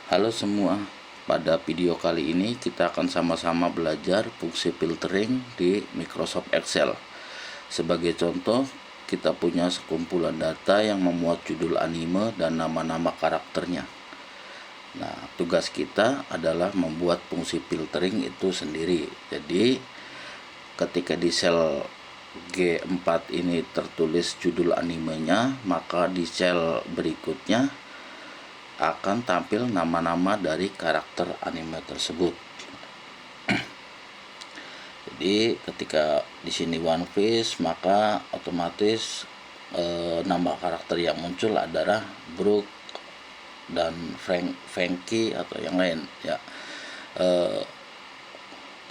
Halo semua, pada video kali ini kita akan sama-sama belajar fungsi filtering di Microsoft Excel. Sebagai contoh, kita punya sekumpulan data yang memuat judul anime dan nama-nama karakternya. Nah, tugas kita adalah membuat fungsi filtering itu sendiri. Jadi, ketika di sel G4 ini tertulis judul animenya, maka di sel berikutnya akan tampil nama-nama dari karakter anime tersebut. Jadi ketika di sini One Piece, maka otomatis nama karakter yang muncul adalah Brook dan Franky atau yang lain ya.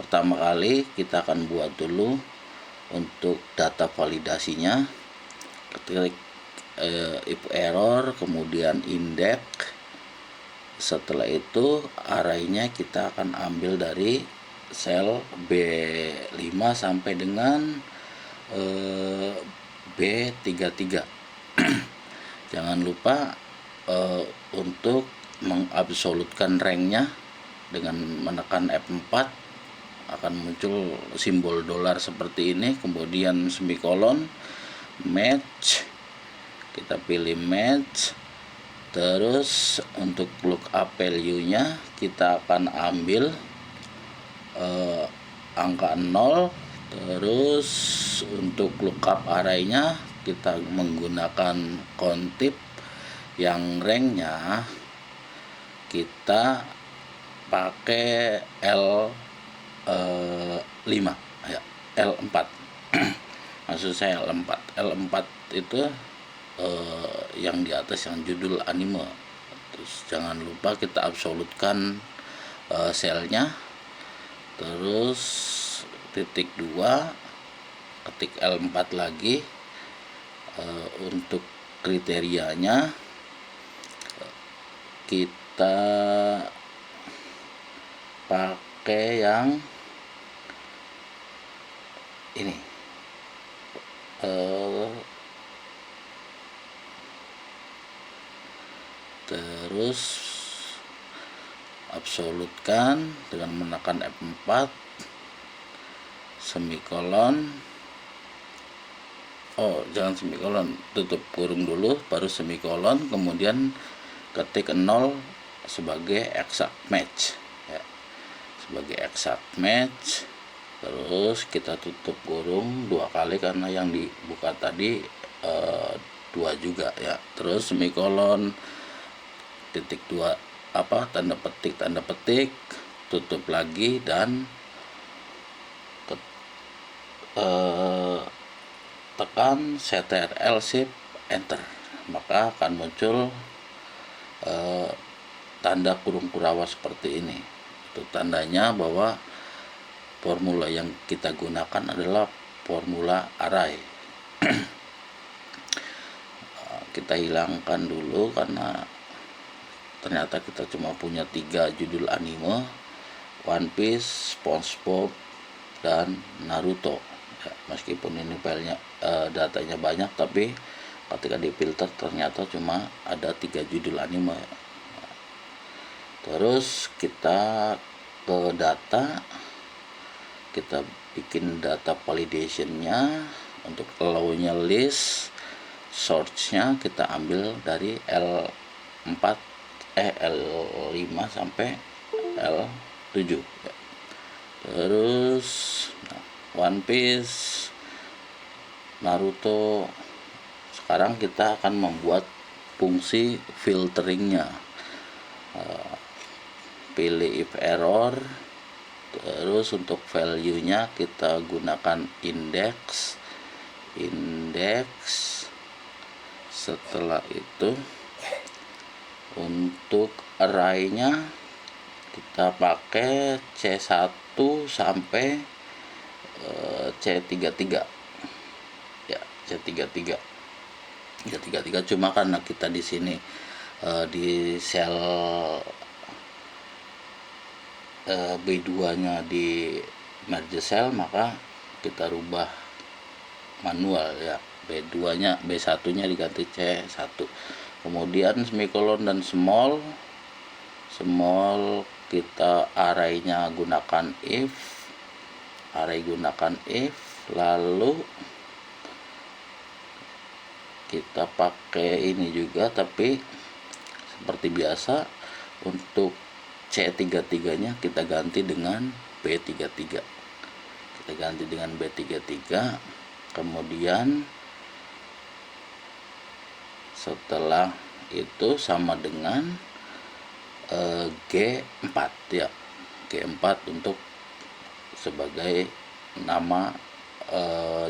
Pertama kali kita akan buat dulu untuk data validasinya, ketik if error, kemudian index. Setelah itu arraynya kita akan ambil dari sel B5 sampai dengan B33. Jangan lupa untuk mengabsolutkan ranknya dengan menekan F4, akan muncul simbol dolar seperti ini, kemudian semikolon, match, kita pilih match. Terus untuk lookup value-nya kita akan ambil angka 0. Terus untuk lookup array-nya kita menggunakan countIf yang rank-nya kita pakai L5 ya, L4. Maksud saya L4 itu yang di atas yang judul anime. Terus jangan lupa kita absolutkan selnya. Terus titik 2, ketik L4 lagi. Untuk kriterianya kita pakai yang ini, terus absolutkan dengan menekan F4, semikolon, jangan semikolon, tutup kurung dulu baru semikolon, kemudian ketik 0 sebagai exact match ya, sebagai exact match. Terus kita tutup kurung 2 kali karena yang dibuka tadi 2 juga ya. Terus semikolon, titik 2 tanda petik, tutup lagi dan tekan Ctrl Shift Enter, maka akan muncul tanda kurung kurawa seperti ini. Itu tandanya bahwa formula yang kita gunakan adalah formula array. Kita hilangkan dulu karena ternyata kita cuma punya 3 judul anime, One Piece, SpongeBob, dan Naruto ya, meskipun ini filenya datanya banyak, tapi ketika difilter ternyata cuma ada 3 judul anime. Terus kita ke data, kita bikin data validationnya. Untuk allow-nya list, source-nya kita ambil dari L5 sampai L7 ya. Terus One Piece, Naruto. Sekarang kita akan membuat fungsi filteringnya. Pilih if error. Terus untuk value-nya kita gunakan index. Setelah itu untuk array-nya kita pakai C1 sampai C33 ya, C33 cuma karena kita di sini di sel B2-nya di merge cell, maka kita rubah manual ya, B2-nya B1-nya diganti C1. Kemudian semikolon dan small small, kita arraynya gunakan if, lalu kita pakai ini juga, tapi seperti biasa untuk C33 nya kita ganti dengan B33. Kita ganti dengan B33. Kemudian setelah itu sama dengan G4 ya. G4 untuk sebagai nama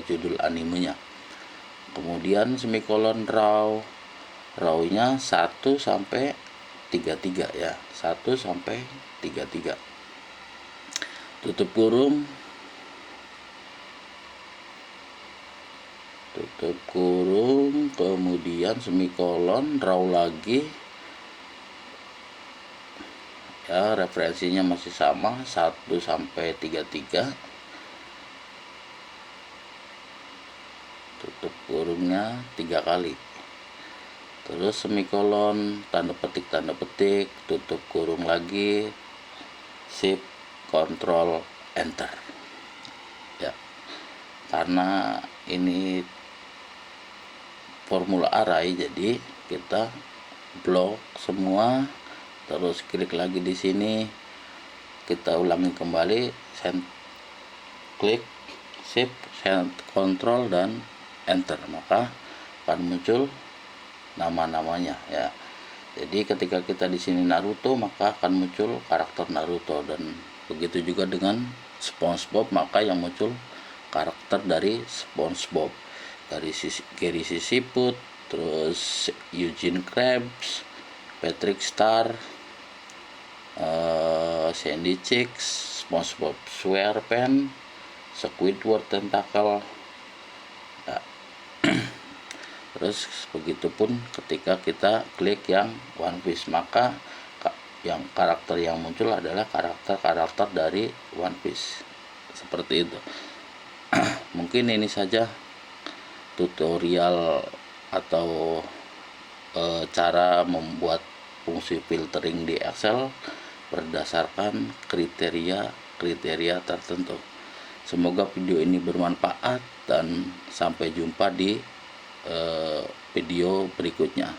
judul animenya. Kemudian semikolon raw-nya 1 sampai 33 ya, 1 sampai 33. Tutup kurung, kemudian semikolon raw lagi ya, referensinya masih sama 1 sampai 33. Tutup kurungnya 3 kali, terus semikolon, tanda petik, tutup kurung lagi, shift control enter ya. Karena ini formula array, jadi kita blok semua, terus klik lagi di sini, kita ulangi kembali, klik shift control dan enter, maka akan muncul nama-namanya ya. Jadi ketika kita di sini Naruto, maka akan muncul karakter Naruto, dan begitu juga dengan SpongeBob, maka yang muncul karakter dari SpongeBob, dari Gary Sisiput, terus Eugene Krabs, Patrick Star, Sandy Cheeks, SpongeBob SquarePants, Squidward Tentacle ya. Terus begitupun ketika kita klik yang One Piece, maka yang karakter yang muncul adalah karakter dari One Piece, seperti itu. Mungkin ini saja tutorial atau cara membuat fungsi filtering di Excel berdasarkan kriteria tertentu. Semoga video ini bermanfaat, dan sampai jumpa di video berikutnya.